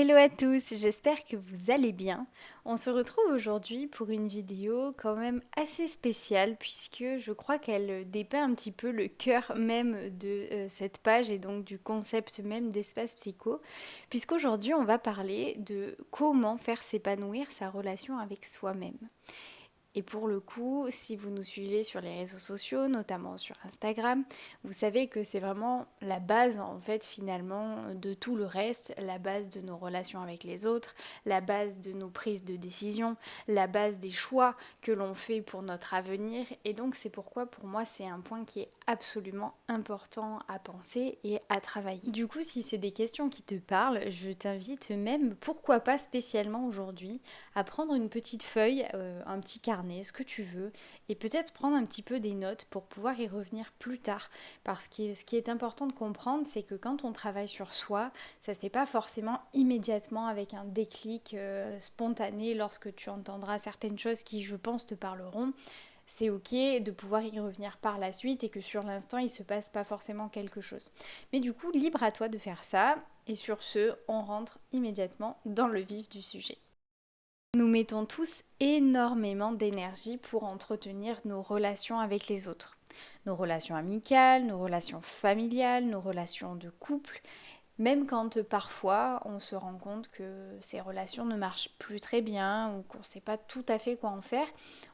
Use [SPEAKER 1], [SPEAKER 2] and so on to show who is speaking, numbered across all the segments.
[SPEAKER 1] Hello à tous, j'espère que vous allez bien. On se retrouve aujourd'hui pour une vidéo quand même assez spéciale puisque je crois qu'elle dépeint un petit peu le cœur même de cette page et donc du concept même d'espace psycho, puisqu'aujourd'hui on va parler de comment faire s'épanouir sa relation avec soi-même. Et pour le coup, si vous nous suivez sur les réseaux sociaux, notamment sur Instagram, vous savez que c'est vraiment la base en fait finalement de tout le reste, la base de nos relations avec les autres, la base de nos prises de décision, la base des choix que l'on fait pour notre avenir. Et donc c'est pourquoi pour moi c'est un point qui est absolument important à penser et à travailler. Du coup, si c'est des questions qui te parlent, je t'invite même, pourquoi pas spécialement aujourd'hui, à prendre une petite feuille, un petit carnet, ce que tu veux, et peut-être prendre un petit peu des notes pour pouvoir y revenir plus tard. Parce que ce qui est important de comprendre, c'est que quand on travaille sur soi, ça se fait pas forcément immédiatement avec un déclic spontané lorsque tu entendras certaines choses qui, je pense, te parleront. C'est ok de pouvoir y revenir par la suite et que sur l'instant il se passe pas forcément quelque chose. Mais du coup, libre à toi de faire ça. Et sur ce, on rentre immédiatement dans le vif du sujet. Nous mettons tous énormément d'énergie pour entretenir nos relations avec les autres. Nos relations amicales, nos relations familiales, nos relations de couple, même quand parfois on se rend compte que ces relations ne marchent plus très bien ou qu'on ne sait pas tout à fait quoi en faire,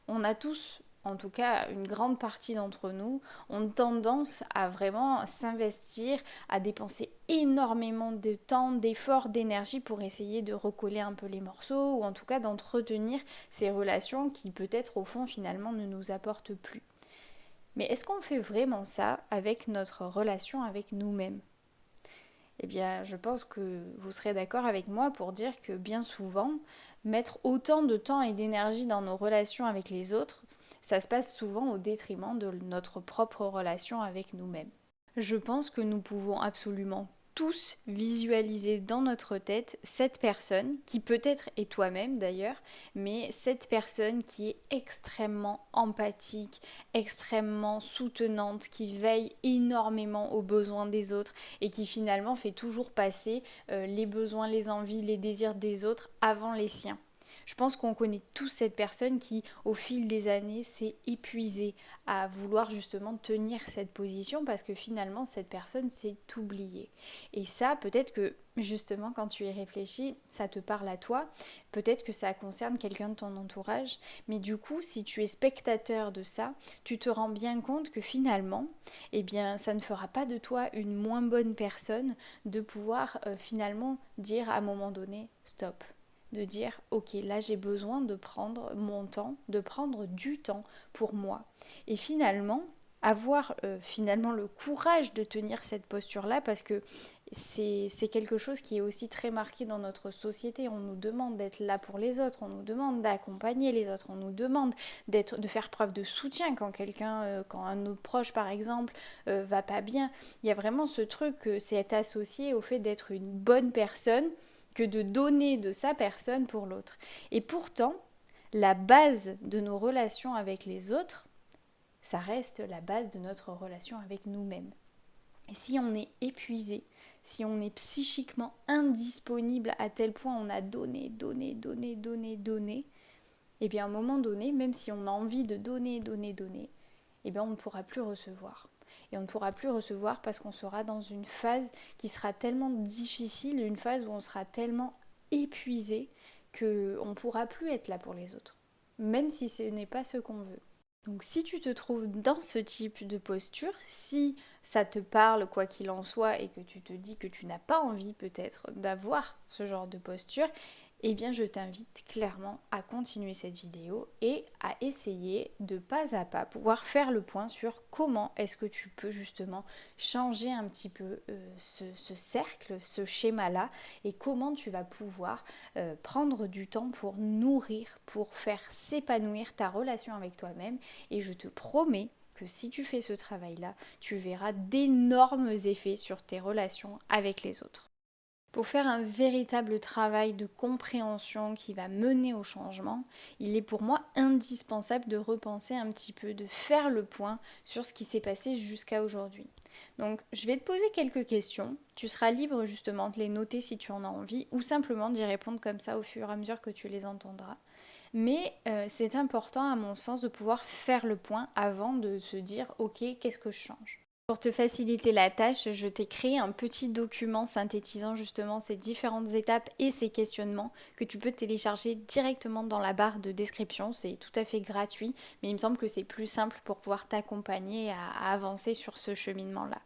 [SPEAKER 1] on a tous, en tout cas une grande partie d'entre nous, ont tendance à vraiment s'investir, à dépenser énormément de temps, d'efforts, d'énergie pour essayer de recoller un peu les morceaux ou en tout cas d'entretenir ces relations qui peut-être au fond finalement ne nous apportent plus. Mais est-ce qu'on fait vraiment ça avec notre relation avec nous-mêmes ? Eh bien, je pense que vous serez d'accord avec moi pour dire que bien souvent, mettre autant de temps et d'énergie dans nos relations avec les autres, ça se passe souvent au détriment de notre propre relation avec nous-mêmes. Je pense que nous pouvons absolument tous visualiser dans notre tête cette personne, qui peut-être est toi-même d'ailleurs, mais cette personne qui est extrêmement empathique, extrêmement soutenante, qui veille énormément aux besoins des autres et qui finalement fait toujours passer les besoins, les envies, les désirs des autres avant les siens. Je pense qu'on connaît tous cette personne qui, au fil des années, s'est épuisée à vouloir justement tenir cette position parce que finalement, cette personne s'est oubliée. Et ça, peut-être que justement, quand tu y réfléchis, ça te parle à toi. Peut-être que ça concerne quelqu'un de ton entourage. Mais du coup, si tu es spectateur de ça, tu te rends bien compte que finalement, eh bien, ça ne fera pas de toi une moins bonne personne de pouvoir finalement dire à un moment donné, stop, de dire ok, là j'ai besoin de prendre mon temps, de prendre du temps pour moi. Et finalement, avoir finalement le courage de tenir cette posture-là, parce que c'est quelque chose qui est aussi très marqué dans notre société. On nous demande d'être là pour les autres, on nous demande d'accompagner les autres, on nous demande de faire preuve de soutien quand quelqu'un, quand un autre proche par exemple, va pas bien. Il y a vraiment ce truc, c'est associé au fait d'être une bonne personne, que de donner de sa personne pour l'autre. Et pourtant, la base de nos relations avec les autres, ça reste la base de notre relation avec nous-mêmes. Et si on est épuisé, si on est psychiquement indisponible à tel point on a donné, et bien à un moment donné, même si on a envie de donner, et bien on ne pourra plus recevoir. Et on ne pourra plus recevoir parce qu'on sera dans une phase qui sera tellement difficile, une phase où on sera tellement épuisé qu'on ne pourra plus être là pour les autres, même si ce n'est pas ce qu'on veut. Donc si tu te trouves dans ce type de posture, si ça te parle quoi qu'il en soit et que tu te dis que tu n'as pas envie peut-être d'avoir ce genre de posture, eh bien je t'invite clairement à continuer cette vidéo et à essayer de pas à pas pouvoir faire le point sur comment est-ce que tu peux justement changer un petit peu ce cercle, ce schéma-là et comment tu vas pouvoir prendre du temps pour nourrir, pour faire s'épanouir ta relation avec toi-même. Et je te promets que si tu fais ce travail-là, tu verras d'énormes effets sur tes relations avec les autres. Pour faire un véritable travail de compréhension qui va mener au changement, il est pour moi indispensable de repenser un petit peu, de faire le point sur ce qui s'est passé jusqu'à aujourd'hui. Donc, je vais te poser quelques questions. Tu seras libre justement de les noter si tu en as envie ou simplement d'y répondre comme ça au fur et à mesure que tu les entendras. Mais c'est important à mon sens de pouvoir faire le point avant de se dire ok, qu'est-ce que je change? Pour te faciliter la tâche, je t'ai créé un petit document synthétisant justement ces différentes étapes et ces questionnements que tu peux télécharger directement dans la barre de description. C'est tout à fait gratuit, mais il me semble que c'est plus simple pour pouvoir t'accompagner à avancer sur ce cheminement-là.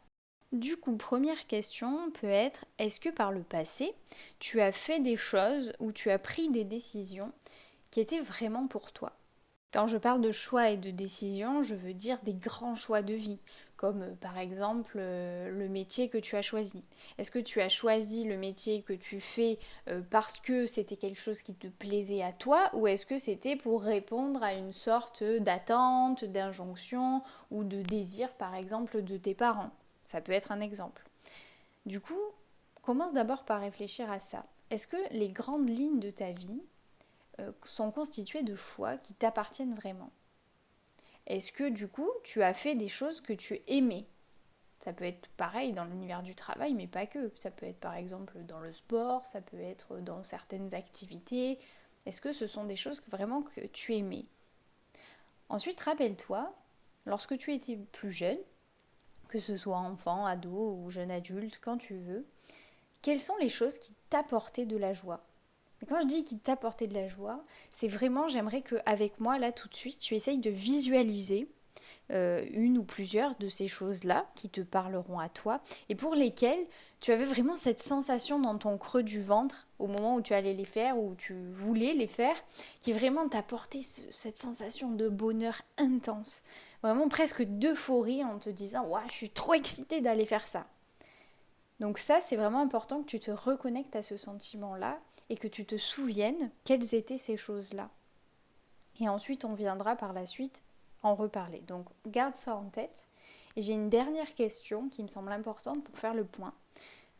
[SPEAKER 1] Du coup, première question peut être, est-ce que par le passé, tu as fait des choses ou tu as pris des décisions qui étaient vraiment pour toi? Quand je parle de choix et de décision, je veux dire des grands choix de vie, comme par exemple le métier que tu as choisi. Est-ce que tu as choisi le métier que tu fais parce que c'était quelque chose qui te plaisait à toi, ou est-ce que c'était pour répondre à une sorte d'attente, d'injonction ou de désir par exemple de tes parents? Ça peut être un exemple. Du coup, commence d'abord par réfléchir à ça. Est-ce que les grandes lignes de ta vie sont constituées de choix qui t'appartiennent vraiment? Est-ce que du coup, tu as fait des choses que tu aimais? Ça peut être pareil dans l'univers du travail, mais pas que. Ça peut être par exemple dans le sport, ça peut être dans certaines activités. Est-ce que ce sont des choses vraiment que tu aimais? Ensuite, rappelle-toi, lorsque tu étais plus jeune, que ce soit enfant, ado ou jeune adulte, quand tu veux, quelles sont les choses qui t'apportaient de la joie? Et quand je dis qui t'apportait de la joie, c'est vraiment, j'aimerais qu'avec moi, là, tout de suite, tu essayes de visualiser une ou plusieurs de ces choses-là qui te parleront à toi et pour lesquelles tu avais vraiment cette sensation dans ton creux du ventre au moment où tu allais les faire ou tu voulais les faire, qui vraiment t'apportait cette sensation de bonheur intense, vraiment presque d'euphorie en te disant «Ouah, je suis trop excitée d'aller faire ça». Donc ça, c'est vraiment important que tu te reconnectes à ce sentiment-là et que tu te souviennes quelles étaient ces choses-là. Et ensuite, on viendra par la suite en reparler. Donc garde ça en tête. Et j'ai une dernière question qui me semble importante pour faire le point.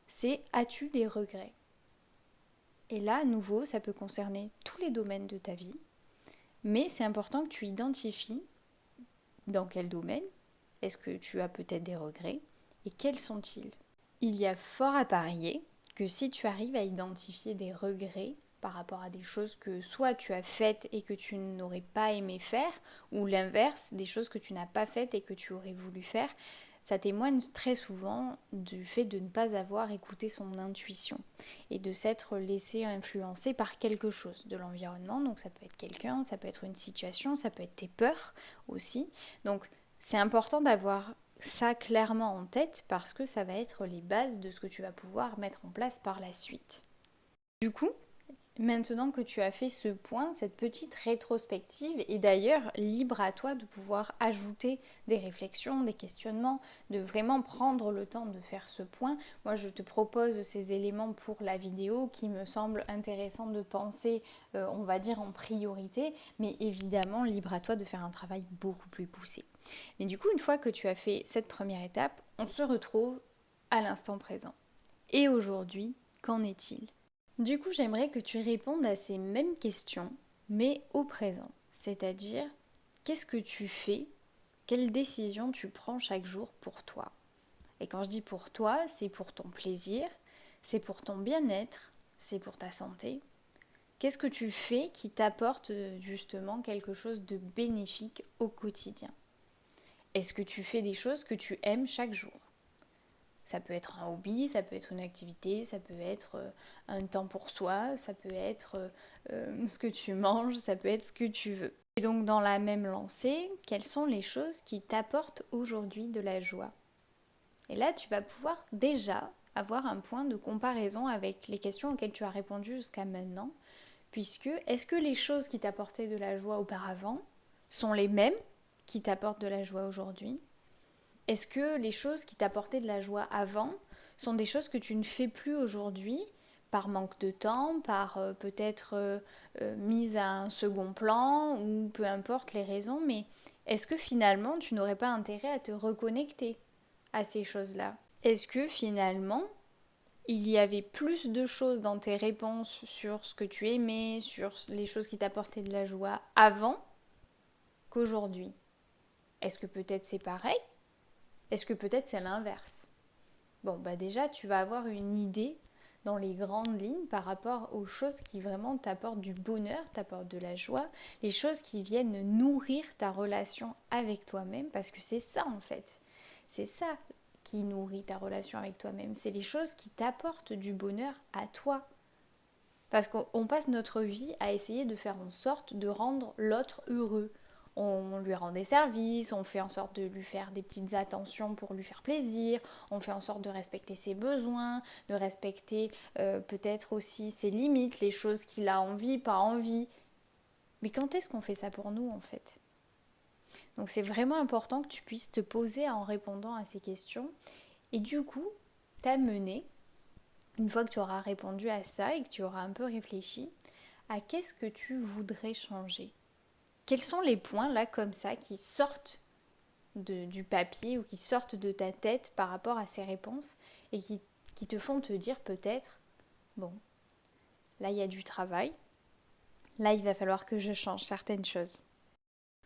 [SPEAKER 1] C'est, as-tu des regrets? Et là, à nouveau, ça peut concerner tous les domaines de ta vie. Mais c'est important que tu identifies dans quel domaine est-ce que tu as peut-être des regrets et quels sont-ils? Il y a fort à parier que si tu arrives à identifier des regrets par rapport à des choses que soit tu as faites et que tu n'aurais pas aimé faire, ou l'inverse, des choses que tu n'as pas faites et que tu aurais voulu faire, ça témoigne très souvent du fait de ne pas avoir écouté son intuition et de s'être laissé influencer par quelque chose de l'environnement. Donc ça peut être quelqu'un, ça peut être une situation, ça peut être tes peurs aussi. Donc c'est important d'avoir ça clairement en tête parce que ça va être les bases de ce que tu vas pouvoir mettre en place par la suite. Du coup, maintenant que tu as fait ce point, cette petite rétrospective, et d'ailleurs libre à toi de pouvoir ajouter des réflexions, des questionnements, de vraiment prendre le temps de faire ce point. Moi, je te propose ces éléments pour la vidéo qui me semble intéressant de penser, on va dire en priorité, mais évidemment libre à toi de faire un travail beaucoup plus poussé. Mais du coup, une fois que tu as fait cette première étape, on se retrouve à l'instant présent. Et aujourd'hui, qu'en est-il? Du coup, j'aimerais que tu répondes à ces mêmes questions, mais au présent. C'est-à-dire, qu'est-ce que tu fais? Quelles décisions tu prends chaque jour pour toi? Et quand je dis pour toi, c'est pour ton plaisir, c'est pour ton bien-être, c'est pour ta santé. Qu'est-ce que tu fais qui t'apporte justement quelque chose de bénéfique au quotidien? Est-ce que tu fais des choses que tu aimes chaque jour? Ça peut être un hobby, ça peut être une activité, ça peut être un temps pour soi, ça peut être ce que tu manges, ça peut être ce que tu veux. Et donc dans la même lancée, quelles sont les choses qui t'apportent aujourd'hui de la joie? Et là, tu vas pouvoir déjà avoir un point de comparaison avec les questions auxquelles tu as répondu jusqu'à maintenant, puisque est-ce que les choses qui t'apportaient de la joie auparavant sont les mêmes qui t'apportent de la joie aujourd'hui? Est-ce que les choses qui t'apportaient de la joie avant sont des choses que tu ne fais plus aujourd'hui par manque de temps, par peut-être mise à un second plan ou peu importe les raisons, mais est-ce que finalement tu n'aurais pas intérêt à te reconnecter à ces choses-là? Est-ce que finalement il y avait plus de choses dans tes réponses sur ce que tu aimais, sur les choses qui t'apportaient de la joie avant qu'aujourd'hui? Est-ce que peut-être c'est pareil? Est-ce que peut-être c'est l'inverse? Bon, bah déjà, tu vas avoir une idée dans les grandes lignes par rapport aux choses qui vraiment t'apportent du bonheur, t'apportent de la joie, les choses qui viennent nourrir ta relation avec toi-même, parce que c'est ça en fait. C'est ça qui nourrit ta relation avec toi-même. C'est les choses qui t'apportent du bonheur à toi. Parce qu'on passe notre vie à essayer de faire en sorte de rendre l'autre heureux. On lui rend des services, on fait en sorte de lui faire des petites attentions pour lui faire plaisir, on fait en sorte de respecter ses besoins, de respecter peut-être aussi ses limites, les choses qu'il a envie, pas envie. Mais quand est-ce qu'on fait ça pour nous en fait? Donc c'est vraiment important que tu puisses te poser en répondant à ces questions et du coup t'amener, une fois que tu auras répondu à ça et que tu auras un peu réfléchi, à qu'est-ce que tu voudrais changer. Quels sont les points là comme ça qui sortent du papier ou qui sortent de ta tête par rapport à ces réponses et qui te font te dire peut-être, bon, là il y a du travail, là il va falloir que je change certaines choses.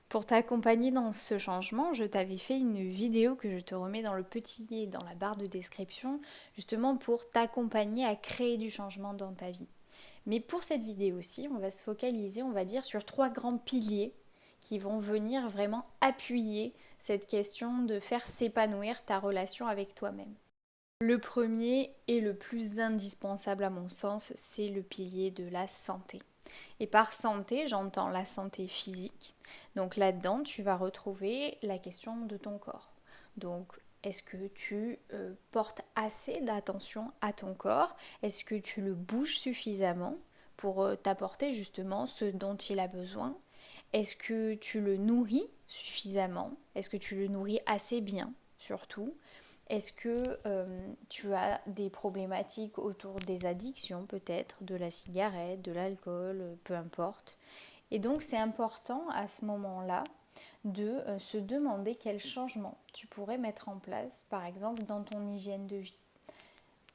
[SPEAKER 1] Pour t'accompagner dans ce changement, je t'avais fait une vidéo que je te remets dans le petit dans la barre de description, justement pour t'accompagner à créer du changement dans ta vie. Mais pour cette vidéo-ci, on va se focaliser, on va dire, sur 3 grands piliers qui vont venir vraiment appuyer cette question de faire s'épanouir ta relation avec toi-même. Le premier et le plus indispensable à mon sens, c'est le pilier de la santé. Et par santé, j'entends la santé physique. Donc là-dedans, tu vas retrouver la question de ton corps. Donc, est-ce que tu portes assez d'attention à ton corps? Est-ce que tu le bouges suffisamment pour t'apporter justement ce dont il a besoin? Est-ce que tu le nourris suffisamment? Est-ce que tu le nourris assez bien, surtout? Est-ce que tu as des problématiques autour des addictions peut-être, de la cigarette, de l'alcool, peu importe. Et donc c'est important à ce moment-là de se demander quel changement tu pourrais mettre en place, par exemple dans ton hygiène de vie.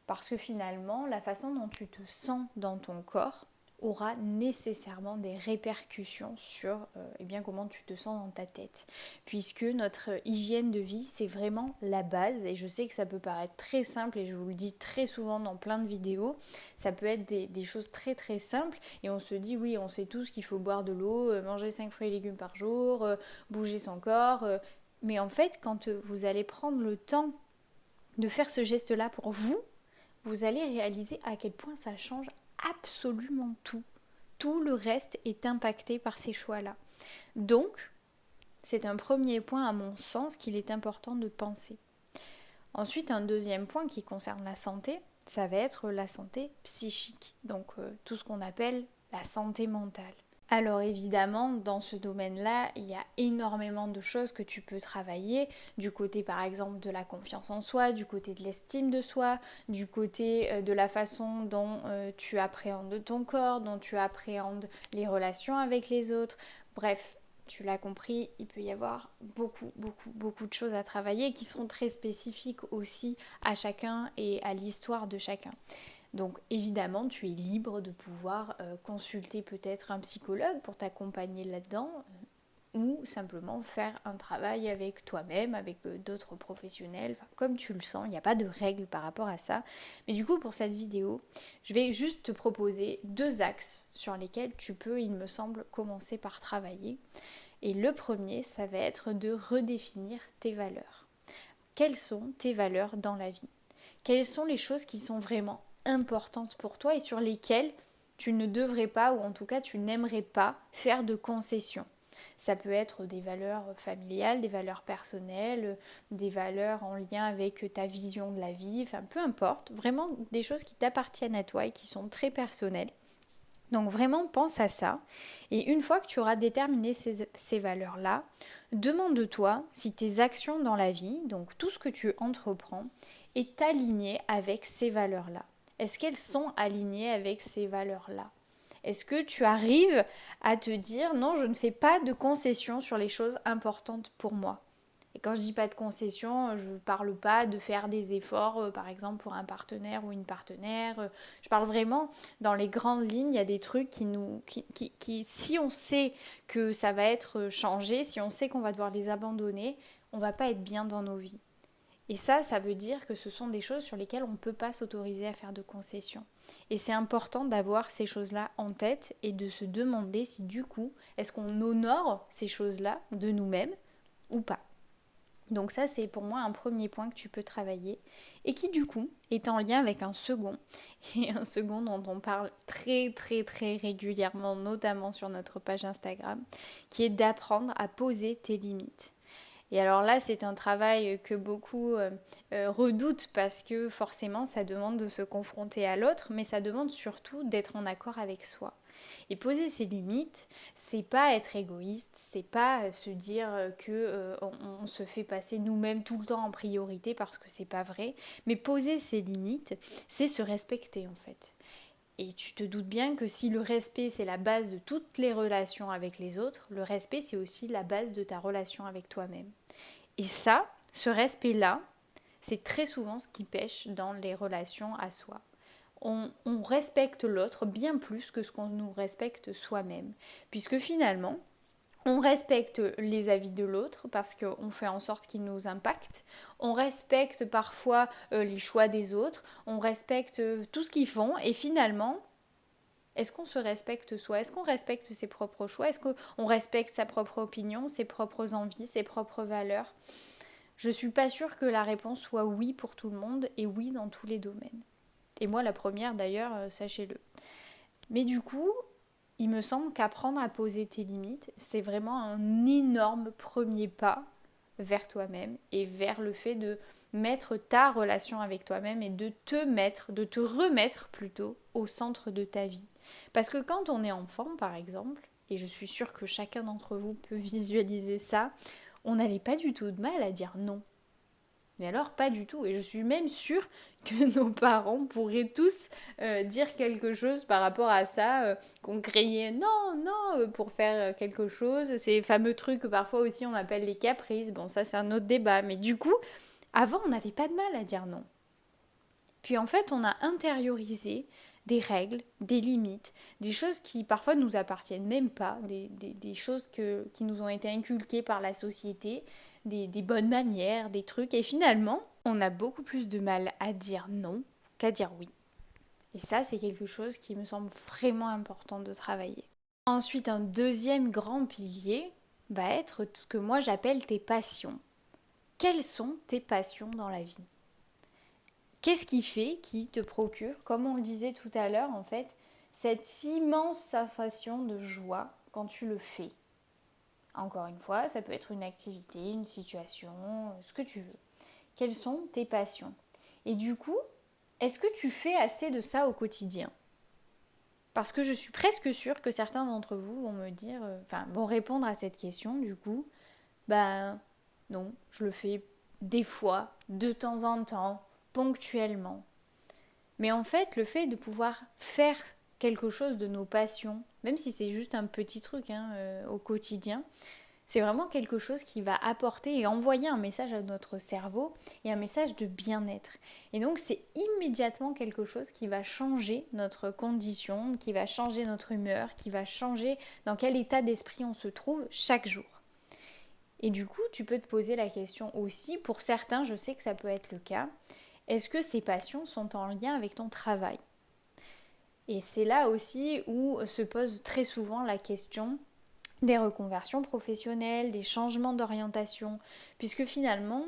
[SPEAKER 1] Parce que finalement, la façon dont tu te sens dans ton corps aura nécessairement des répercussions sur eh bien, comment tu te sens dans ta tête. Puisque notre hygiène de vie, c'est vraiment la base. Et je sais que ça peut paraître très simple et je vous le dis très souvent dans plein de vidéos. Ça peut être des choses très très simples. Et on se dit, oui, on sait tous qu'il faut boire de l'eau, manger 5 fruits et légumes par jour, bouger son corps. Mais en fait, quand vous allez prendre le temps de faire ce geste-là pour vous, vous allez réaliser à quel point ça change absolument tout. Tout le reste est impacté par ces choix-là. Donc, c'est un premier point à mon sens qu'il est important de penser. Ensuite, un deuxième point qui concerne la santé, ça va être la santé psychique. Donc, tout ce qu'on appelle la santé mentale. Alors évidemment, dans ce domaine-là, il y a énormément de choses que tu peux travailler, du côté par exemple de la confiance en soi, du côté de l'estime de soi, du côté de la façon dont tu appréhendes ton corps, dont tu appréhendes les relations avec les autres. Bref, tu l'as compris, il peut y avoir beaucoup de choses à travailler qui seront très spécifiques aussi à chacun et à l'histoire de chacun. Donc évidemment, tu es libre de pouvoir consulter peut-être un psychologue pour t'accompagner là-dedans ou simplement faire un travail avec toi-même, avec d'autres professionnels, enfin, comme tu le sens, il n'y a pas de règle par rapport à ça. Mais du coup, pour cette vidéo, je vais juste te proposer 2 axes sur lesquels tu peux, il me semble, commencer par travailler. Et le premier, ça va être de redéfinir tes valeurs. Quelles sont tes valeurs dans la vie? Quelles sont les choses qui sont vraiment importantes pour toi et sur lesquelles tu ne devrais pas, ou en tout cas tu n'aimerais pas faire de concessions? Ça peut être des valeurs familiales, des valeurs personnelles, des valeurs en lien avec ta vision de la vie, enfin peu importe, vraiment des choses qui t'appartiennent à toi et qui sont très personnelles. Donc vraiment pense à ça et une fois que tu auras déterminé ces valeurs-là, demande-toi si tes actions dans la vie, donc tout ce que tu entreprends, est aligné avec ces valeurs-là. Est-ce qu'elles sont alignées avec ces valeurs-là? Est-ce que tu arrives à te dire non, je ne fais pas de concessions sur les choses importantes pour moi? Et quand je dis pas de concession, je ne parle pas de faire des efforts, par exemple pour un partenaire ou une partenaire. Je parle vraiment dans les grandes lignes, il y a des trucs qui, si on sait que ça va être changé, si on sait qu'on va devoir les abandonner, on va pas être bien dans nos vies. Et ça veut dire que ce sont des choses sur lesquelles on ne peut pas s'autoriser à faire de concessions. Et c'est important d'avoir ces choses-là en tête et de se demander si du coup, est-ce qu'on honore ces choses-là de nous-mêmes ou pas. Donc ça, c'est pour moi un premier point que tu peux travailler et qui du coup est en lien avec un second, et un second dont on parle très très très régulièrement, notamment sur notre page Instagram, qui est d'apprendre à poser tes limites. Et alors là, c'est un travail que beaucoup redoutent parce que forcément, ça demande de se confronter à l'autre, mais ça demande surtout d'être en accord avec soi. Et poser ses limites, c'est pas être égoïste, c'est pas se dire que on se fait passer nous-mêmes tout le temps en priorité parce que c'est pas vrai, mais poser ses limites, c'est se respecter en fait. Et tu te doutes bien que si le respect c'est la base de toutes les relations avec les autres, le respect c'est aussi la base de ta relation avec toi-même. Et ça, ce respect-là, c'est très souvent ce qui pêche dans les relations à soi. On respecte l'autre bien plus que ce qu'on nous respecte soi-même. Puisque finalement, on respecte les avis de l'autre parce qu'on fait en sorte qu'ils nous impactent. On respecte parfois les choix des autres. On respecte tout ce qu'ils font. Et finalement, est-ce qu'on se respecte soi? Est-ce qu'on respecte ses propres choix? Est-ce qu'on respecte sa propre opinion, ses propres envies, ses propres valeurs? Je suis pas sûre que la réponse soit oui pour tout le monde et oui dans tous les domaines. Et moi la première d'ailleurs, sachez-le. Mais du coup, il me semble qu'apprendre à poser tes limites, c'est vraiment un énorme premier pas vers toi-même et vers le fait de mettre ta relation avec toi-même et de te remettre plutôt au centre de ta vie. Parce que quand on est enfant, par exemple, et je suis sûre que chacun d'entre vous peut visualiser ça, on n'avait pas du tout de mal à dire non. Mais alors pas du tout. Et je suis même sûre que nos parents pourraient tous dire quelque chose par rapport à ça, qu'on criait non, non pour faire quelque chose. Ces fameux trucs que parfois aussi on appelle les caprices. Bon, ça c'est un autre débat. Mais du coup, avant on n'avait pas de mal à dire non. Puis en fait, on a intériorisé des règles, des limites, des choses qui parfois ne nous appartiennent même pas, des choses qui nous ont été inculquées par la société, des bonnes manières, des trucs. Et finalement, on a beaucoup plus de mal à dire non qu'à dire oui. Et ça, c'est quelque chose qui me semble vraiment important de travailler. Ensuite, un deuxième grand pilier va être ce que moi j'appelle tes passions. Quelles sont tes passions dans la vie? Qu'est-ce qui te procure, comme on le disait tout à l'heure, en fait, cette immense sensation de joie quand tu le fais? Encore une fois, ça peut être une activité, une situation, ce que tu veux. Quelles sont tes passions? Et du coup, est-ce que tu fais assez de ça au quotidien? Parce que je suis presque sûre que certains d'entre vous vont me dire, vont répondre à cette question, du coup, ben non, je le fais des fois, de temps en temps, ponctuellement. Mais en fait, le fait de pouvoir faire quelque chose de nos passions, même si c'est juste un petit truc au quotidien, c'est vraiment quelque chose qui va apporter et envoyer un message à notre cerveau et un message de bien-être. Et donc c'est immédiatement quelque chose qui va changer notre condition, qui va changer notre humeur, qui va changer dans quel état d'esprit on se trouve chaque jour. Et du coup, tu peux te poser la question aussi, pour certains, je sais que ça peut être le cas, est-ce que ces passions sont en lien avec ton travail? Et c'est là aussi où se pose très souvent la question des reconversions professionnelles, des changements d'orientation, puisque finalement,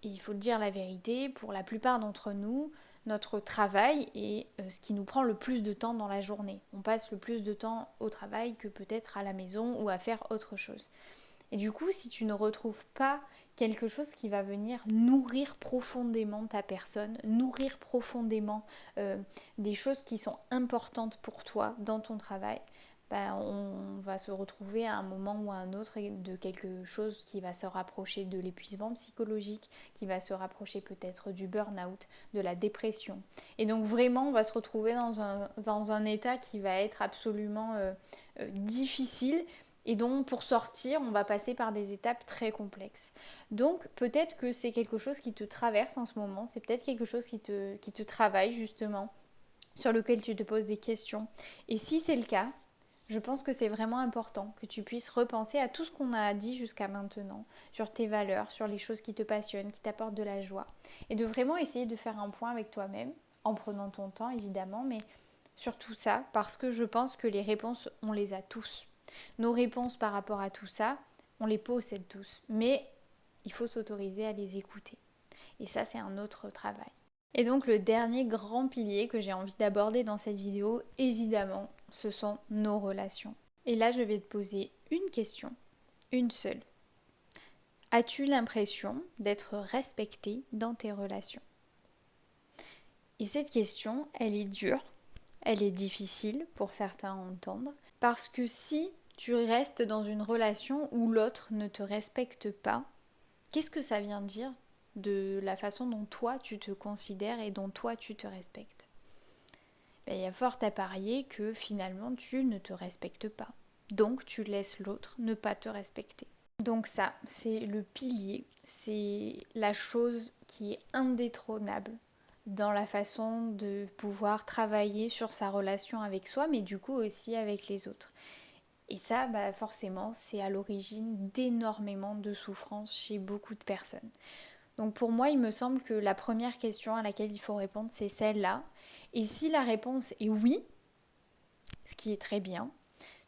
[SPEAKER 1] il faut dire la vérité, pour la plupart d'entre nous, notre travail est ce qui nous prend le plus de temps dans la journée. On passe le plus de temps au travail que peut-être à la maison ou à faire autre chose. Et du coup, si tu ne retrouves pas quelque chose qui va venir nourrir profondément ta personne, nourrir profondément des choses qui sont importantes pour toi dans ton travail, on va se retrouver à un moment ou à un autre de quelque chose qui va se rapprocher de l'épuisement psychologique, qui va se rapprocher peut-être du burn-out, de la dépression. Et donc vraiment, on va se retrouver dans un état qui va être absolument difficile et donc pour sortir, on va passer par des étapes très complexes. Donc peut-être que c'est quelque chose qui te traverse en ce moment, c'est peut-être quelque chose qui te travaille justement, sur lequel tu te poses des questions. Et si c'est le cas, Je pense que c'est vraiment important que tu puisses repenser à tout ce qu'on a dit jusqu'à maintenant, sur tes valeurs, sur les choses qui te passionnent, qui t'apportent de la joie. Et de vraiment essayer de faire un point avec toi-même, en prenant ton temps évidemment, mais sur tout ça, parce que je pense que les réponses, on les a tous. Nos réponses par rapport à tout ça, on les possède tous. Mais il faut s'autoriser à les écouter. Et ça, c'est un autre travail. Et donc le dernier grand pilier que j'ai envie d'aborder dans cette vidéo, évidemment, ce sont nos relations. Et là, je vais te poser une question, une seule. As-tu l'impression d'être respecté dans tes relations? Et cette question, elle est dure, elle est difficile pour certains à entendre, parce que si tu restes dans une relation où l'autre ne te respecte pas, qu'est-ce que ça vient dire de la façon dont toi tu te considères et dont toi tu te respectes? Il y a fort à parier que finalement tu ne te respectes pas. Donc tu laisses l'autre ne pas te respecter. Donc ça, c'est le pilier, c'est la chose qui est indétrônable dans la façon de pouvoir travailler sur sa relation avec soi, mais du coup aussi avec les autres. Et ça, forcément, c'est à l'origine d'énormément de souffrance chez beaucoup de personnes. Donc pour moi, il me semble que la première question à laquelle il faut répondre, c'est celle-là. Et si la réponse est oui, ce qui est très bien,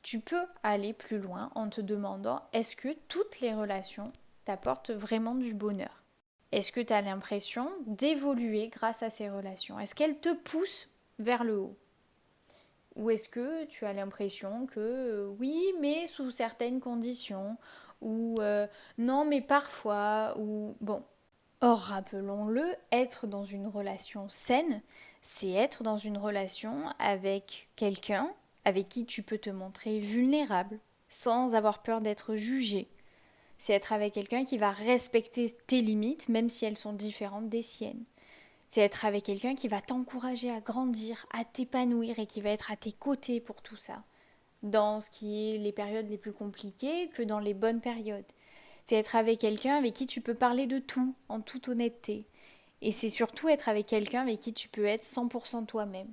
[SPEAKER 1] tu peux aller plus loin en te demandant est-ce que toutes les relations t'apportent vraiment du bonheur? Est-ce que tu as l'impression d'évoluer grâce à ces relations? Est-ce qu'elles te poussent vers le haut? Ou est-ce que tu as l'impression que oui, mais sous certaines conditions, ou non, mais parfois, ou bon. Or, rappelons-le, être dans une relation saine, c'est être dans une relation avec quelqu'un avec qui tu peux te montrer vulnérable, sans avoir peur d'être jugé. C'est être avec quelqu'un qui va respecter tes limites, même si elles sont différentes des siennes. C'est être avec quelqu'un qui va t'encourager à grandir, à t'épanouir et qui va être à tes côtés pour tout ça. Dans ce qui est les périodes les plus compliquées que dans les bonnes périodes. C'est être avec quelqu'un avec qui tu peux parler de tout, en toute honnêteté. Et c'est surtout être avec quelqu'un avec qui tu peux être 100% toi-même.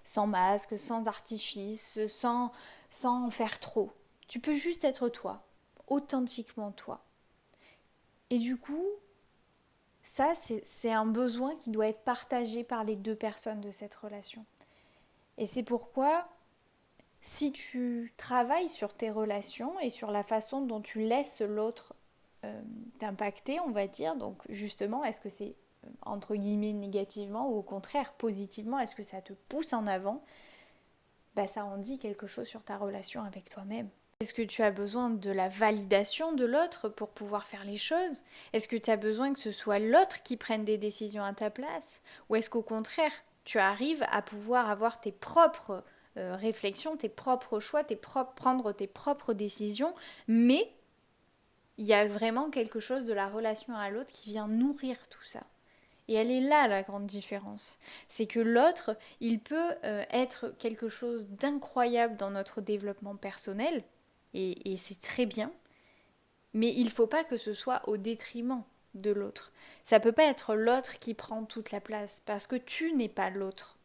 [SPEAKER 1] Sans masque, sans artifice, sans en faire trop. Tu peux juste être toi, authentiquement toi. Et du coup, ça, c'est un besoin qui doit être partagé par les deux personnes de cette relation. Et c'est pourquoi, si tu travailles sur tes relations et sur la façon dont tu laisses l'autre t'impacter, on va dire, donc justement, est-ce que c'est entre guillemets négativement ou au contraire positivement, est-ce que ça te pousse en avant? Ça en dit quelque chose sur ta relation avec toi-même. Est-ce que tu as besoin de la validation de l'autre pour pouvoir faire les choses? Est-ce que tu as besoin que ce soit l'autre qui prenne des décisions à ta place? Ou est-ce qu'au contraire, tu arrives à pouvoir avoir tes propres réflexions, tes propres choix, prendre tes propres décisions, mais il y a vraiment quelque chose de la relation à l'autre qui vient nourrir tout ça. Et elle est là la grande différence. C'est que l'autre, il peut être quelque chose d'incroyable dans notre développement personnel, et c'est très bien, mais il ne faut pas que ce soit au détriment de l'autre. Ça ne peut pas être l'autre qui prend toute la place, parce que tu n'es pas l'autre,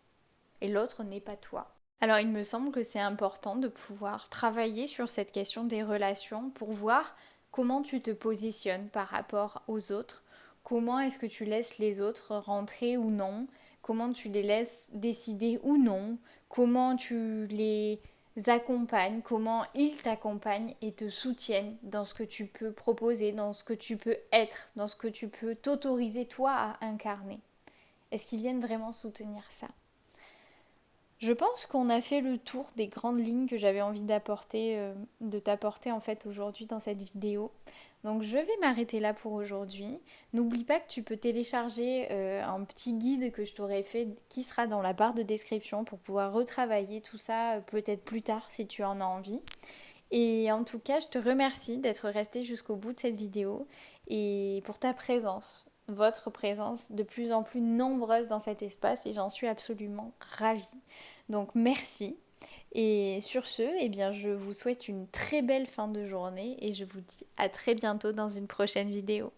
[SPEAKER 1] et l'autre n'est pas toi. Alors il me semble que c'est important de pouvoir travailler sur cette question des relations pour voir comment tu te positionnes par rapport aux autres, comment est-ce que tu laisses les autres rentrer ou non, comment tu les laisses décider ou non, comment tu les accompagnes, comment ils t'accompagnent et te soutiennent dans ce que tu peux proposer, dans ce que tu peux être, dans ce que tu peux t'autoriser toi à incarner. Est-ce qu'ils viennent vraiment soutenir ça? Je pense qu'on a fait le tour des grandes lignes que j'avais envie de t'apporter en fait aujourd'hui dans cette vidéo. Donc je vais m'arrêter là pour aujourd'hui. N'oublie pas que tu peux télécharger un petit guide que je t'aurais fait qui sera dans la barre de description pour pouvoir retravailler tout ça peut-être plus tard si tu en as envie. Et en tout cas, je te remercie d'être resté jusqu'au bout de cette vidéo et pour ta présence, votre présence de plus en plus nombreuse dans cet espace et j'en suis absolument ravie. Donc merci. Et sur ce, eh bien, je vous souhaite une très belle fin de journée et je vous dis à très bientôt dans une prochaine vidéo.